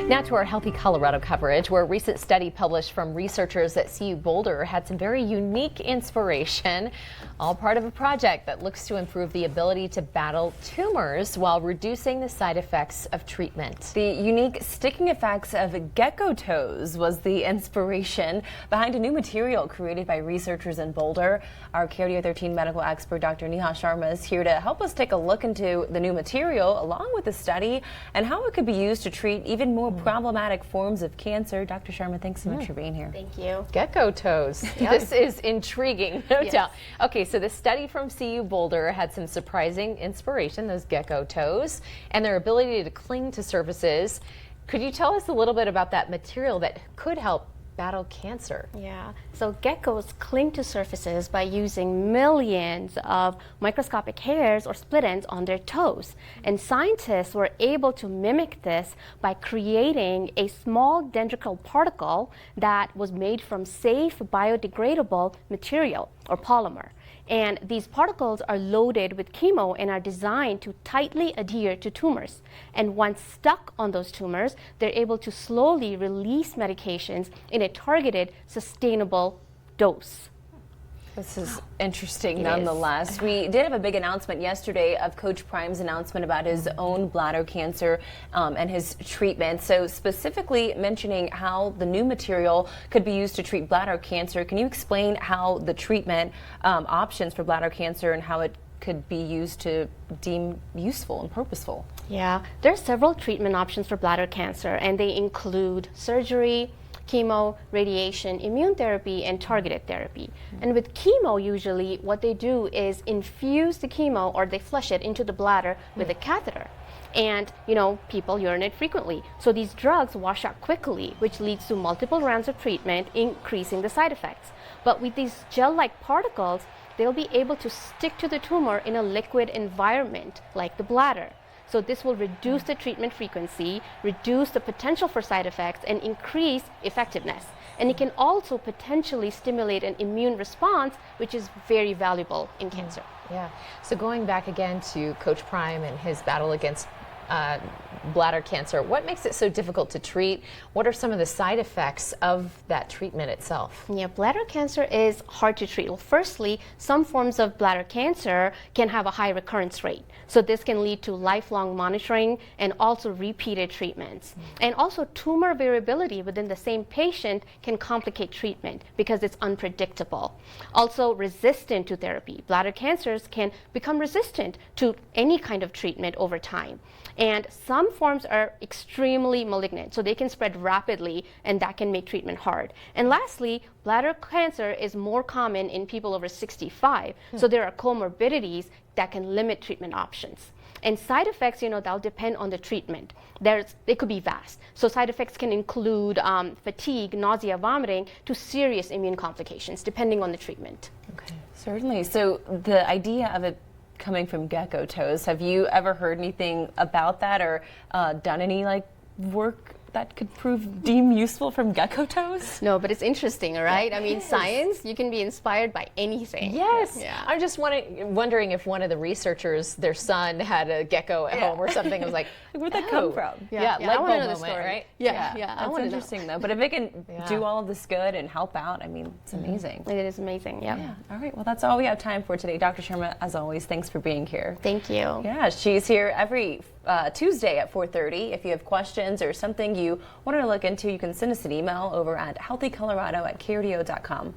Now to our Healthy Colorado coverage, where a recent study published from researchers at CU Boulder had some very unique inspiration, all part of a project that looks to improve the ability to battle tumors while reducing the side effects of treatment. The unique sticking effects of gecko toes was the inspiration behind a new material created by researchers in Boulder. Our KRDO 13 medical expert, Dr. Neha Sharma, is here to help us take a look into the new material along with the study and how it could be used to treat even more problematic forms of cancer. Dr. Sharma, thanks so much for being here. Thank you. Gecko toes. This is intriguing, no doubt. Okay, so the study from CU Boulder had some surprising inspiration, those gecko toes, and their ability to cling to surfaces. Could you tell us a little bit about that material that could help battle cancer? Yeah, so geckos cling to surfaces by using millions of microscopic hairs or split ends on their toes. And scientists were able to mimic this by creating a small dendrical particle that was made from safe biodegradable material or polymer. And these particles are loaded with chemo and are designed to tightly adhere to tumors. And once stuck on those tumors, they're able to slowly release medications in a targeted, sustainable dose. This is interesting nonetheless. We did have a big announcement yesterday of Coach Prime's announcement about his own bladder cancer and his treatment. So specifically mentioning how the new material could be used to treat bladder cancer. Can you explain how the treatment options for bladder cancer and how it could be used to deem useful and purposeful? Yeah, there are several treatment options for bladder cancer, and they include surgery, chemo, radiation, immune therapy, and targeted therapy. And with chemo, usually what they do is infuse the chemo, or they flush it into the bladder with a catheter. And, you know, people urinate frequently. So these drugs wash out quickly, which leads to multiple rounds of treatment, increasing the side effects. But with these gel-like particles, they'll be able to stick to the tumor in a liquid environment, like the bladder. So this will reduce the treatment frequency, reduce the potential for side effects, and increase effectiveness. And it can also potentially stimulate an immune response, which is very valuable in cancer. Yeah. So going back again to Coach Prime and his battle against bladder cancer, what makes it so difficult to treat? What are some of the side effects of that treatment itself? Yeah, bladder cancer is hard to treat. Well, firstly, some forms of bladder cancer can have a high recurrence rate. So this can lead to lifelong monitoring and also repeated treatments. And also tumor variability within the same patient can complicate treatment because it's unpredictable. Also resistant to therapy. Bladder cancers can become resistant to any kind of treatment over time. And some forms are extremely malignant, so they can spread rapidly, and that can make treatment hard. And lastly, bladder cancer is more common in people over 65, so there are comorbidities that can limit treatment options. And side effects, you know, that'll depend on the treatment. They could be vast. So side effects can include fatigue, nausea, vomiting, to serious immune complications, depending on the treatment. Okay, certainly. So the idea of it coming from gecko toes, have you ever heard anything about that or done any work that could deem useful from gecko toes? No, but it's interesting, right? I mean, science, you can be inspired by anything. Yes. Yeah. I'm just wondering if one of the researchers, their son, had a gecko at home or something. I was like, where'd that come from? Yeah, I want to know the moment, story. Right? Yeah. That's interesting though. But if it can do all of this good and help out, I mean, it's amazing. It is amazing. Yeah. All right. Well, that's all we have time for today. Dr. Sharma, as always, thanks for being here. Thank you. Yeah, she's here every Tuesday at 4:30. If you have questions or something you want to look into, you can send us an email over at healthycolorado@krdo.com.